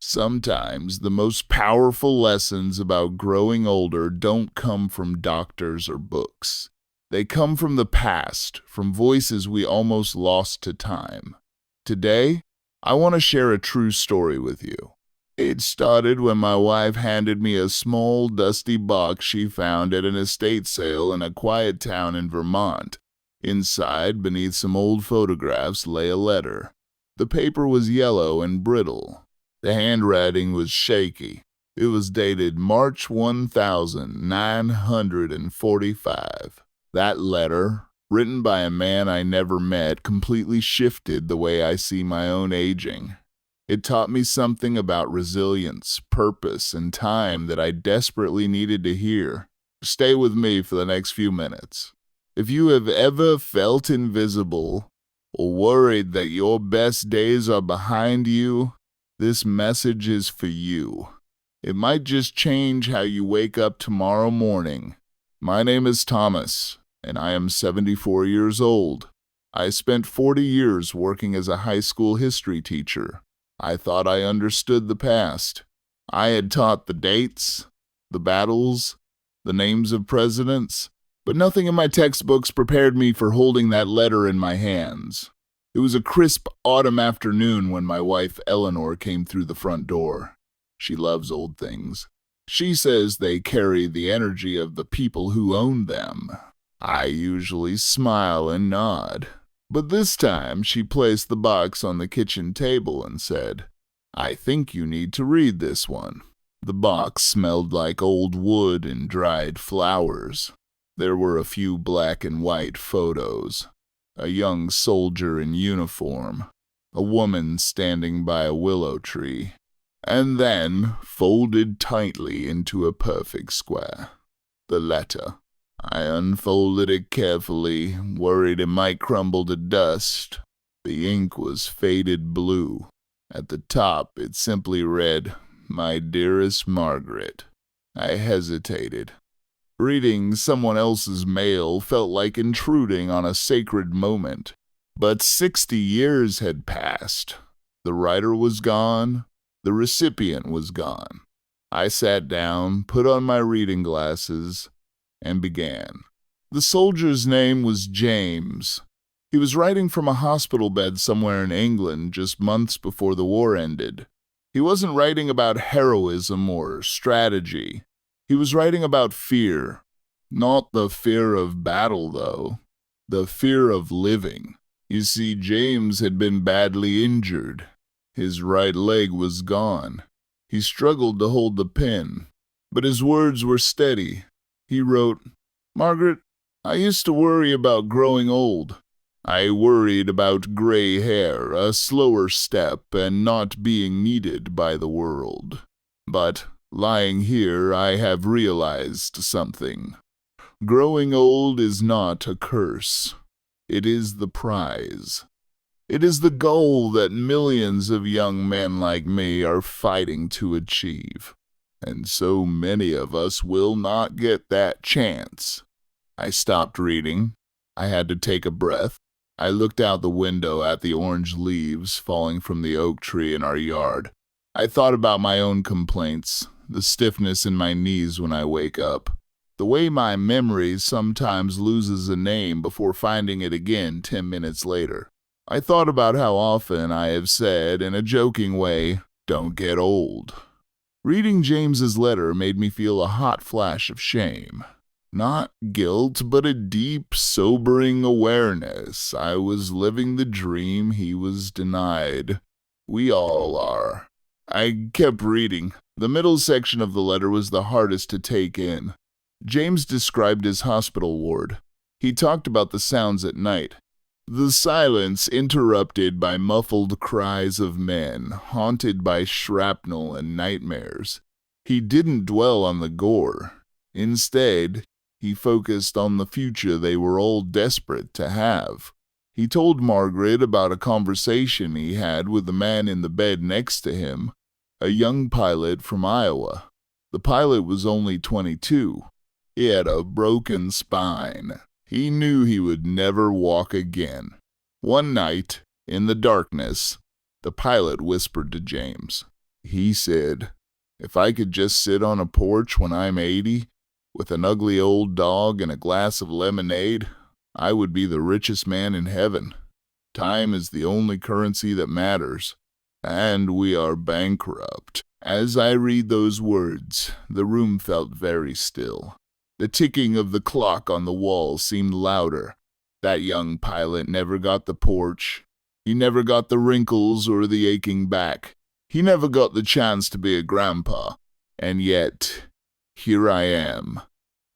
Sometimes the most powerful lessons about growing older don't come from doctors or books. They come from the past, from voices we almost lost to time. Today, I want to share a true story with you. It started when my wife handed me a small, dusty box she found at an estate sale in a quiet town in Vermont. Inside, beneath some old photographs, lay a letter. The paper was yellow and brittle. The handwriting was shaky. It was dated March 1945. That letter, written by a man I never met, completely shifted the way I see my own aging. It taught me something about resilience, purpose, and time that I desperately needed to hear. Stay with me for the next few minutes. If you have ever felt invisible or worried that your best days are behind you, this message is for you. It might just change how you wake up tomorrow morning. My name is Thomas, and I am 74 years old. I spent 40 years working as a high school history teacher. I thought I understood the past. I had taught the dates, the battles, the names of presidents, but nothing in my textbooks prepared me for holding that letter in my hands. It was a crisp autumn afternoon when my wife Eleanor came through the front door. She loves old things. She says they carry the energy of the people who own them. I usually smile and nod. But this time she placed the box on the kitchen table and said, "I think you need to read this one." The box smelled like old wood and dried flowers. There were a few black and white photos. A young soldier in uniform, a woman standing by a willow tree, and then, folded tightly into a perfect square, the letter. I unfolded it carefully, worried it might crumble to dust. The ink was faded blue. At the top it simply read, "My dearest Margaret." I hesitated. Reading someone else's mail felt like intruding on a sacred moment. But 60 years had passed. The writer was gone. The recipient was gone. I sat down, put on my reading glasses, and began. The soldier's name was James. He was writing from a hospital bed somewhere in England just months before the war ended. He wasn't writing about heroism or strategy. He was writing about fear. Not the fear of battle, though. The fear of living. You see, James had been badly injured. His right leg was gone. He struggled to hold the pen, but his words were steady. He wrote, "Margaret, I used to worry about growing old. I worried about gray hair, a slower step, and not being needed by the world. But lying here, I have realized something. Growing old is not a curse. It is the prize. It is the goal that millions of young men like me are fighting to achieve. And so many of us will not get that chance." I stopped reading. I had to take a breath. I looked out the window at the orange leaves falling from the oak tree in our yard. I thought about my own complaints, the stiffness in my knees when I wake up, the way my memory sometimes loses a name before finding it again 10 minutes later. I thought about how often I have said, in a joking way, "Don't get old." Reading James's letter made me feel a hot flash of shame. Not guilt, but a deep, sobering awareness. I was living the dream he was denied. We all are. I kept reading. The middle section of the letter was the hardest to take in. James described his hospital ward. He talked about the sounds at night. The silence interrupted by muffled cries of men, haunted by shrapnel and nightmares. He didn't dwell on the gore. Instead, he focused on the future they were all desperate to have. He told Margaret about a conversation he had with the man in the bed next to him, a young pilot from Iowa. The pilot was only 22. He had a broken spine. He knew he would never walk again. One night, in the darkness, the pilot whispered to James, He said, "If I could just sit on a porch when I'm 80, with an ugly old dog and a glass of lemonade, I would be the richest man in heaven. Time is the only currency that matters, and we are bankrupt." As I read those words, the room felt very still. The ticking of the clock on the wall seemed louder. That young pilot never got the porch. He never got the wrinkles or the aching back. He never got the chance to be a grandpa. And yet, here I am,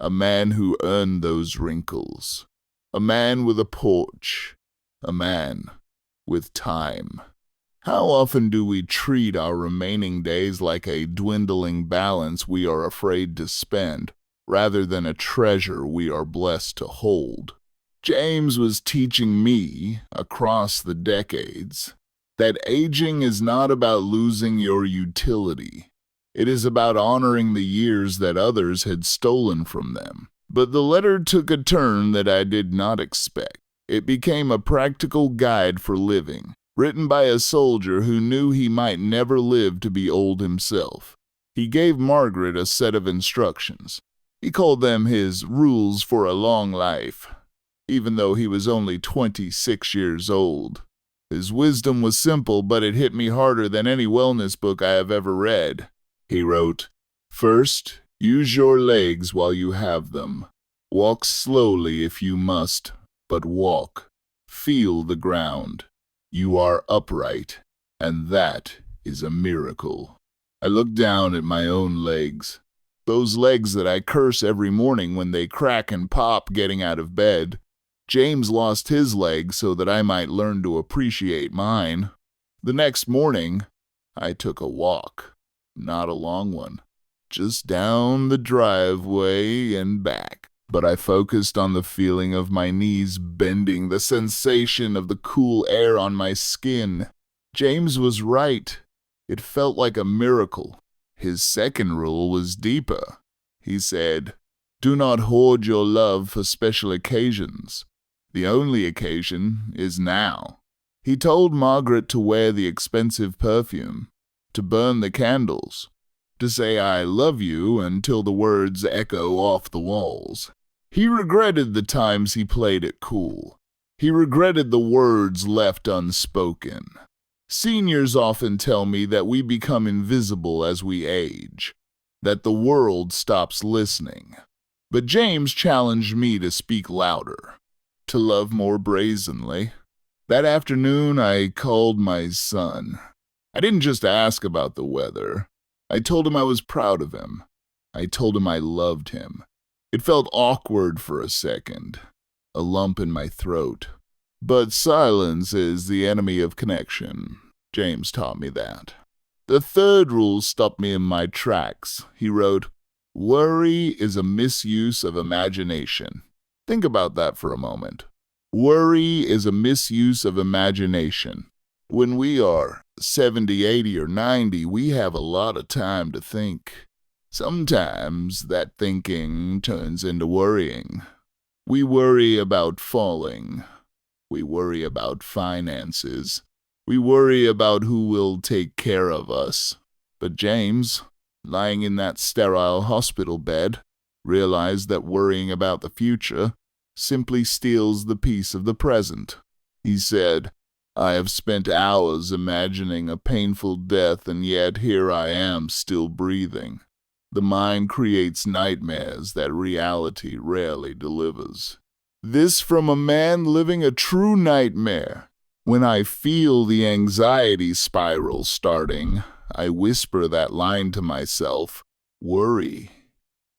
a man who earned those wrinkles. A man with a porch. A man with time. How often do we treat our remaining days like a dwindling balance we are afraid to spend, rather than a treasure we are blessed to hold? James was teaching me, across the decades, that aging is not about losing your utility. It is about honoring the years that others had stolen from them. But the letter took a turn that I did not expect. It became a practical guide for living, written by a soldier who knew he might never live to be old himself. He gave Margaret a set of instructions. He called them his rules for a long life, even though he was only 26 years old. His wisdom was simple, but it hit me harder than any wellness book I have ever read. He wrote, "First, use your legs while you have them. Walk slowly if you must, but walk. Feel the ground. You are upright, and that is a miracle." I looked down at my own legs. Those legs that I curse every morning when they crack and pop getting out of bed. James lost his legs so that I might learn to appreciate mine. The next morning, I took a walk. Not a long one. Just down the driveway and back. But I focused on the feeling of my knees bending, the sensation of the cool air on my skin. James was right. It felt like a miracle. His second rule was deeper. He said, "Do not hoard your love for special occasions. The only occasion is now." He told Margaret to wear the expensive perfume, to burn the candles, to say "I love you" until the words echo off the walls. He regretted the times he played it cool. He regretted the words left unspoken. Seniors often tell me that we become invisible as we age, that the world stops listening. But James challenged me to speak louder, to love more brazenly. That afternoon, I called my son. I didn't just ask about the weather. I told him I was proud of him. I told him I loved him. It felt awkward for a second, a lump in my throat. But silence is the enemy of connection. James taught me that. The third rule stopped me in my tracks. He wrote, "Worry is a misuse of imagination." Think about that for a moment. Worry is a misuse of imagination. When we are 70, 80, or 90, we have a lot of time to think. Sometimes that thinking turns into worrying. We worry about falling. We worry about finances. We worry about who will take care of us. But James, lying in that sterile hospital bed, realized that worrying about the future simply steals the peace of the present. He said, "I have spent hours imagining a painful death, and yet here I am still breathing." The mind creates nightmares that reality rarely delivers. This from a man living a true nightmare. When I feel the anxiety spiral starting, I whisper that line to myself, "Worry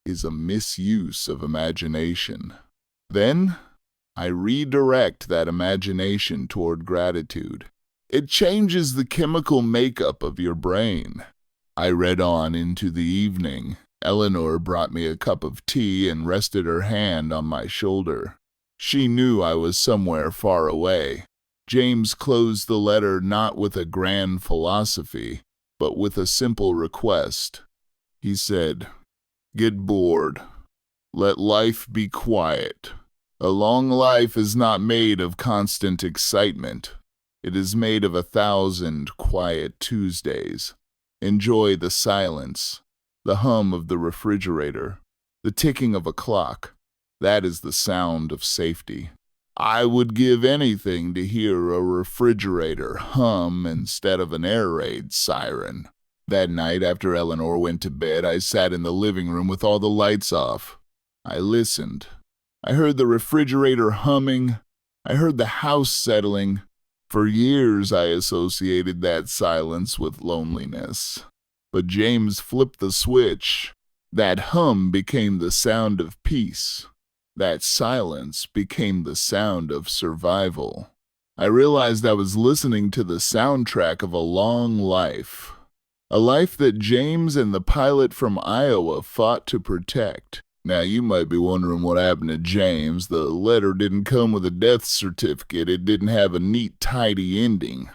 is a misuse of imagination." Then, I redirect that imagination toward gratitude. It changes the chemical makeup of your brain. I read on into the evening. Eleanor brought me a cup of tea and rested her hand on my shoulder. She knew I was somewhere far away. James closed the letter not with a grand philosophy, but with a simple request. He said, "Get bored. Let life be quiet. A long life is not made of constant excitement. It is made of 1,000 quiet Tuesdays. Enjoy the silence, the hum of the refrigerator, the ticking of a clock. That is the sound of safety. I would give anything to hear a refrigerator hum instead of an air raid siren. That night, after Eleanor went to bed, I sat in the living room with all the lights off. I listened. I heard the refrigerator humming. I heard the house settling. For years, I associated that silence with loneliness. But James flipped the switch. That hum became the sound of peace. That silence became the sound of survival. I realized I was listening to the soundtrack of a long life. A life that James and the pilot from Iowa fought to protect. Now, you might be wondering what happened to James. The letter didn't come with a death certificate. It didn't have a neat, tidy ending.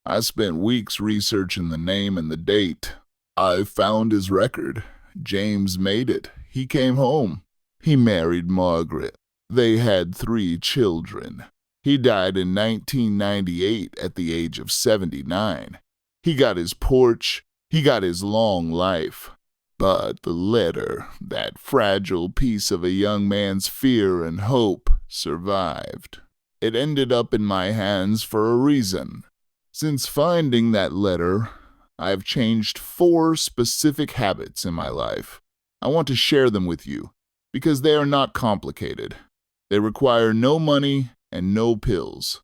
I spent weeks researching the name and the date. I found his record. James made it. He came home. He married Margaret. They had 3 children. He died in 1998 at the age of 79. He got his porch. He got his long life. But the letter, that fragile piece of a young man's fear and hope, survived. It ended up in my hands for a reason. Since finding that letter, I've changed 4 specific habits in my life. I want to share them with you, because they are not complicated. They require no money and no pills.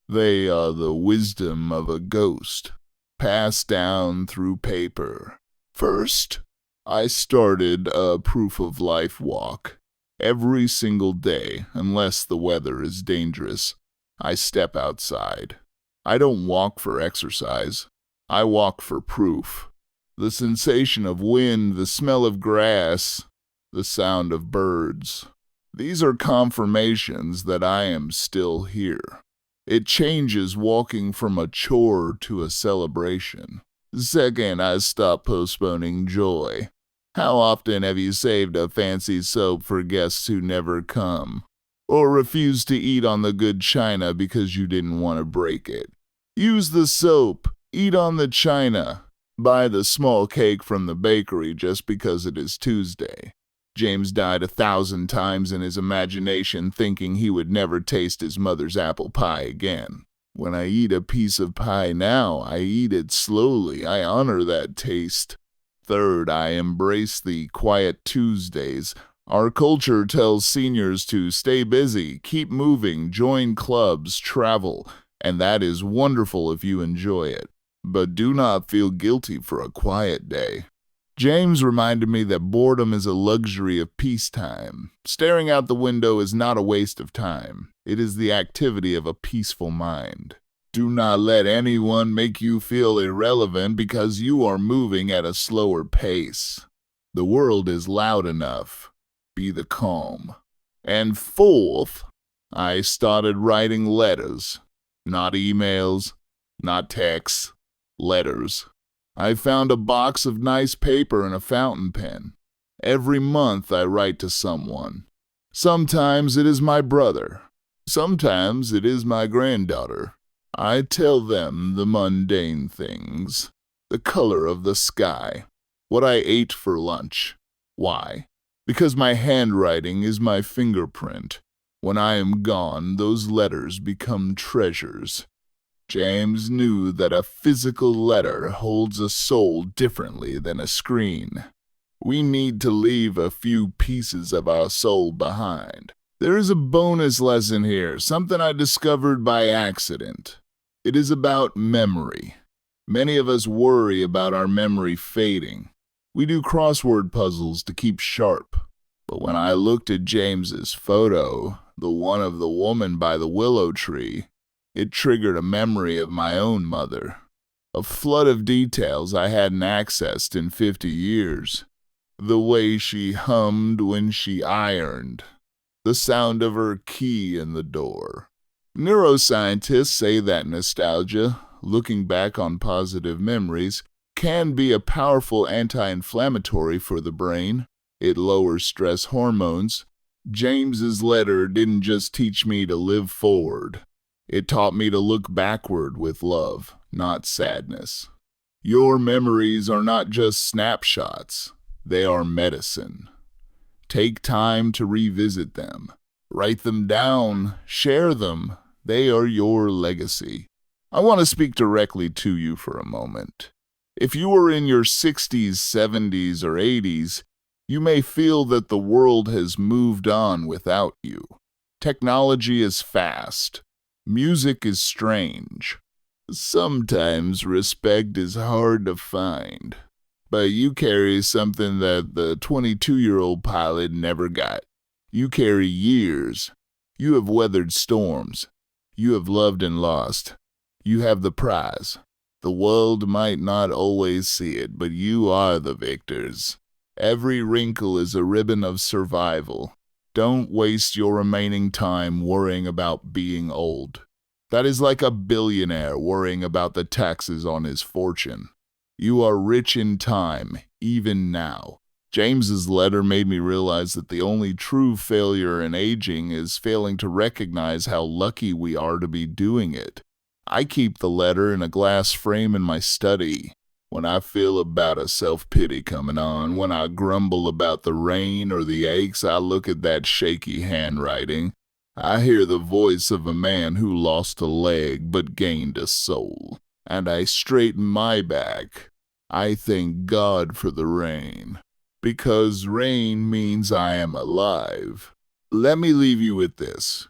They are the wisdom of a ghost, passed down through paper. First, I started a proof of life walk. Every single day, unless the weather is dangerous, I step outside. I don't walk for exercise. I walk for proof. The sensation of wind, the smell of grass, the sound of birds. These are confirmations that I am still here. It changes walking from a chore to a celebration. Second, I stop postponing joy. How often have you saved a fancy soap for guests who never come? Or refused to eat on the good china because you didn't want to break it? Use the soap. Eat on the china. Buy the small cake from the bakery just because it is Tuesday. James died 1,000 times in his imagination thinking he would never taste his mother's apple pie again. When I eat a piece of pie now, I eat it slowly. I honor that taste. Third, I embrace the quiet Tuesdays. Our culture tells seniors to stay busy, keep moving, join clubs, travel, and that is wonderful if you enjoy it. But do not feel guilty for a quiet day. James reminded me that boredom is a luxury of peacetime. Staring out the window is not a waste of time. It is the activity of a peaceful mind. Do not let anyone make you feel irrelevant because you are moving at a slower pace. The world is loud enough. Be the calm. And fourth, I started writing letters. Not emails, not texts, letters. I found a box of nice paper and a fountain pen. Every month I write to someone. Sometimes it is my brother. Sometimes it is my granddaughter. I tell them the mundane things, the color of the sky, what I ate for lunch. Why? Because my handwriting is my fingerprint. When I am gone, those letters become treasures. James knew that a physical letter holds a soul differently than a screen. We need to leave a few pieces of our soul behind. There is a bonus lesson here, something I discovered by accident. It is about memory. Many of us worry about our memory fading. We do crossword puzzles to keep sharp. But when I looked at James's photo, the one of the woman by the willow tree, it triggered a memory of my own mother. A flood of details I hadn't accessed in 50 years. The way she hummed when she ironed. The sound of her key in the door. Neuroscientists say that nostalgia, looking back on positive memories, can be a powerful anti-inflammatory for the brain. It lowers stress hormones. James's letter didn't just teach me to live forward. It taught me to look backward with love, not sadness. Your memories are not just snapshots, they are medicine. Take time to revisit them. Write them down, share them. They are your legacy. I want to speak directly to you for a moment. If you are in your 60s, 70s, or 80s, you may feel that the world has moved on without you. Technology is fast. Music is strange. Sometimes respect is hard to find. But you carry something that the 22-year-old pilot never got. You carry years. You have weathered storms. You have loved and lost. You have the prize. The world might not always see it, but you are the victors. Every wrinkle is a ribbon of survival. Don't waste your remaining time worrying about being old. That is like a billionaire worrying about the taxes on his fortune. You are rich in time, even now. James's letter made me realize that the only true failure in aging is failing to recognize how lucky we are to be doing it. I keep the letter in a glass frame in my study. When I feel a bout of self-pity coming on, when I grumble about the rain or the aches, I look at that shaky handwriting. I hear the voice of a man who lost a leg but gained a soul, and I straighten my back. I thank God for the rain, because rain means I am alive. Let me leave you with this.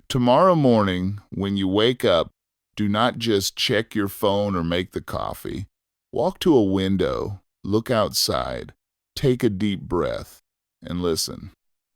Tomorrow morning, when you wake up, do not just check your phone or make the coffee. Walk to a window, look outside, take a deep breath, and listen.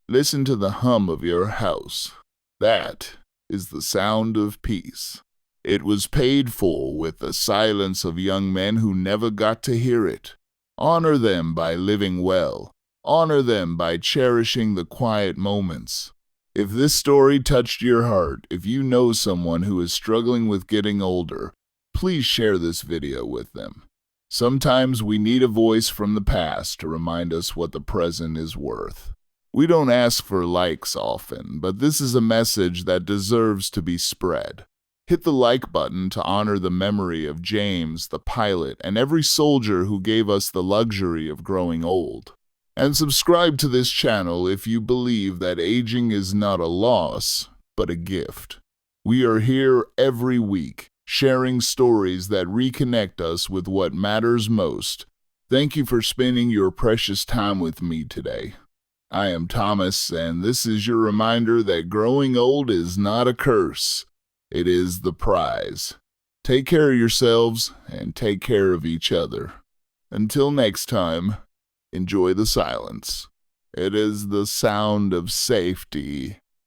Listen to the hum of your house. That is the sound of peace. It was paid for with the silence of young men who never got to hear it. Honor them by living well. Honor them by cherishing the quiet moments. If this story touched your heart, if you know someone who is struggling with getting older, please share this video with them. Sometimes we need a voice from the past to remind us what the present is worth. We don't ask for likes often, but this is a message that deserves to be spread. Hit the like button to honor the memory of James, the pilot, and every soldier who gave us the luxury of growing old. And subscribe to this channel if you believe that aging is not a loss, but a gift. We are here every week, sharing stories that reconnect us with what matters most. Thank you for spending your precious time with me today. I am Thomas, and this is your reminder that growing old is not a curse. It is the prize. Take care of yourselves and take care of each other. Until next time, enjoy the silence. It is the sound of safety.